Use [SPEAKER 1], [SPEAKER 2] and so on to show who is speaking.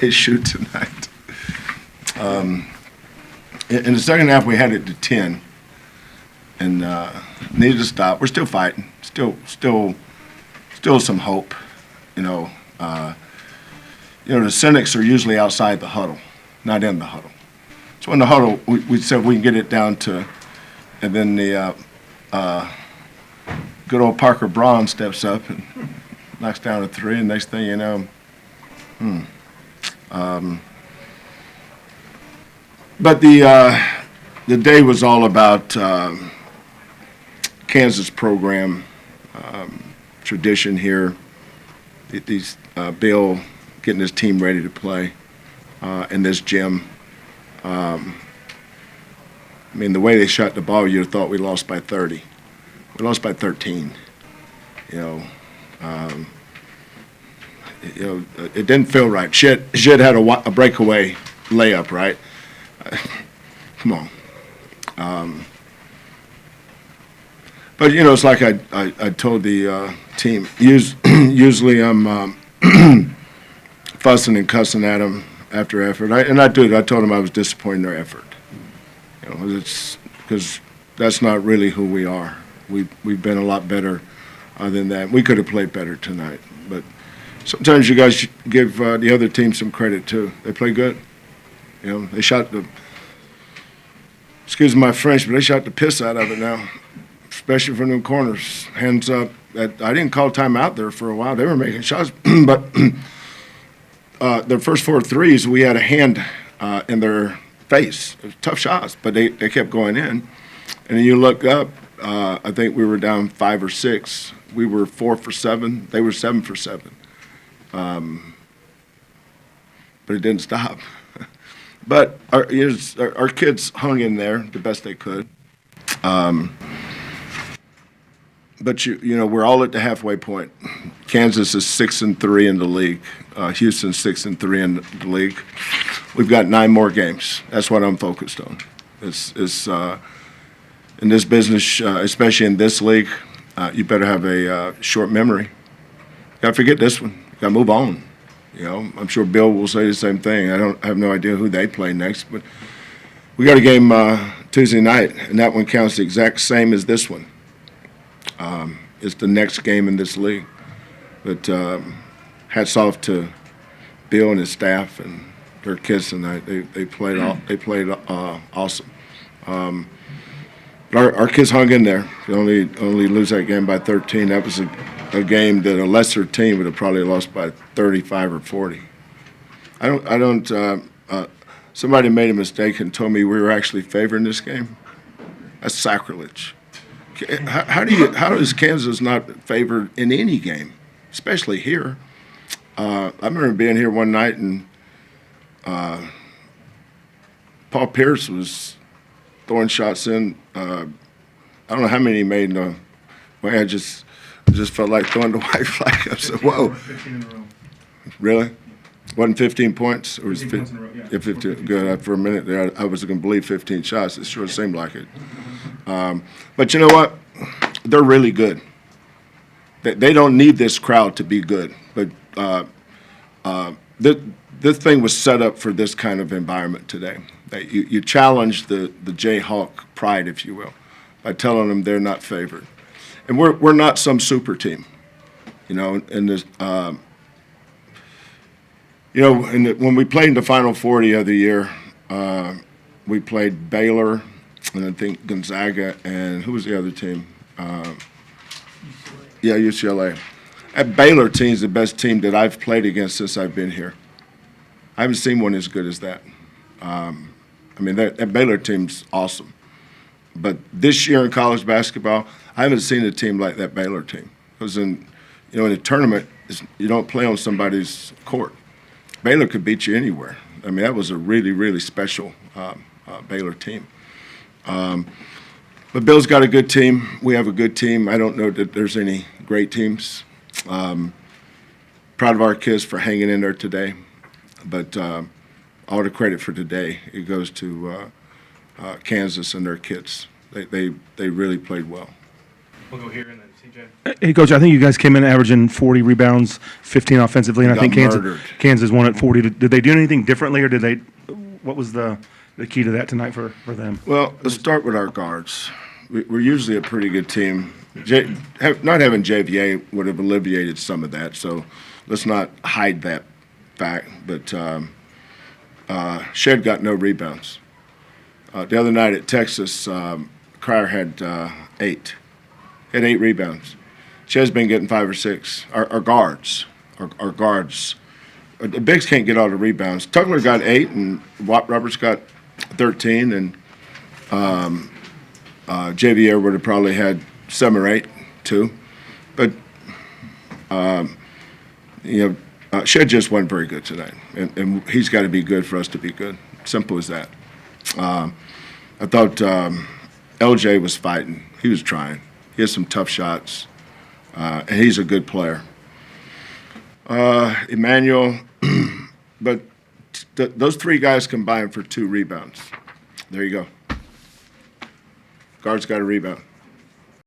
[SPEAKER 1] they shoot tonight. In the second half, we had it to 10, and needed to stop. We're still fighting. Still some hope. The cynics are usually outside the huddle, not in the huddle. So in the huddle, we said we can get it down to, and then the good old Parker Braun steps up and knocks down a three, and next thing you know, but the day was all about Kansas program tradition here. Bill getting his team ready to play in this gym. The way they shot the ball, you'd have thought we lost by 30. We lost by 13. It didn't feel right. Shit had a breakaway layup, right? Come on. But it's like I told the team. Usually I'm fussing and cussing at them after effort, I told them I was disappointed in their effort. It's because that's not really who we are. We've been a lot better than that. We could have played better tonight, but sometimes you guys should give the other team some credit too. They play good. They shot excuse my French, but they shot the piss out of it now, especially from them corners. Hands up. I didn't call timeout there for a while. They were making shots, but their first 4 threes, we had a hand in their face. It was tough shots, but they kept going in. And then you look up, I think we were down 5 or 6. We were 4 for 7. They were 7 for 7. But it didn't stop. But our kids hung in there the best they could. But we're all at the halfway point. Kansas is 6-3 in the league. Houston's 6-3 in the league. We've got 9 more games. That's what I'm focused on. It's in this business, especially in this league, you better have a short memory. Got to forget this one. Got to move on. I'm sure Bill will say the same thing. I have no idea who they play next, but we got a game Tuesday night, and that one counts the exact same as this one. It's the next game in this league. But hats off to Bill and his staff and their kids tonight. They played awesome. But our kids hung in there. They only lose that game by 13. That was a game that a lesser team would have probably lost by 35 or 40. Somebody made a mistake and told me we were actually favoring this game. That's sacrilege. How is Kansas not favored in any game, especially here? I remember being here one night and Paul Pierce was throwing shots in. I don't know how many he made in a way. I just felt like throwing the white flag. I said, "Whoa!"
[SPEAKER 2] 15 in a row.
[SPEAKER 1] Really? Wasn't 15 points? Or was
[SPEAKER 2] 15 points in a row, yeah.
[SPEAKER 1] 15. Good. For a minute there, I was going to believe 15 shots. It sure seemed like it. But you know what? They're really good. They don't need this crowd to be good. But this thing was set up for this kind of environment today. You challenge the Jayhawk pride, if you will, by telling them they're not favored. And we're not some super team. And this, when we played in the Final Four the other year, we played Baylor, and I think Gonzaga, and who was the other team? UCLA. That Baylor team's the best team that I've played against since I've been here. I haven't seen one as good as that. That Baylor team's awesome. But this year in college basketball, I haven't seen a team like that Baylor team. Because in a tournament, you don't play on somebody's court. Baylor could beat you anywhere. That was a really, really special Baylor team. But Bill's got a good team. We have a good team. I don't know that there's any great teams. Proud of our kids for hanging in there today. But all the credit for today, it goes to Kansas and their kids. They really played well.
[SPEAKER 2] We'll go here and then Hey, Coach, I think you guys came in averaging 40 rebounds, 15 offensively, and I think
[SPEAKER 1] murdered.
[SPEAKER 2] Kansas won at 40. Did they do anything differently, or what was the key to that tonight for them?
[SPEAKER 1] Well, let's start with our guards. We're usually a pretty good team. Not having JVA would have alleviated some of that, so let's not hide that fact. But Shed got no rebounds. The other night at Texas, Cryer had 8. Had 8 rebounds. Shed's been getting 5 or 6. Our guards. The bigs can't get all the rebounds. Tugler got 8, and Watt Roberts got 13, and JVA would have probably had 7 or 8 too. But Shed just wasn't very good tonight, and he's got to be good for us to be good. Simple as that. I thought LJ was fighting. He was trying. He has some tough shots, and he's a good player. Emmanuel, but those 3 guys combined for 2 rebounds. There you go. Guards got a rebound.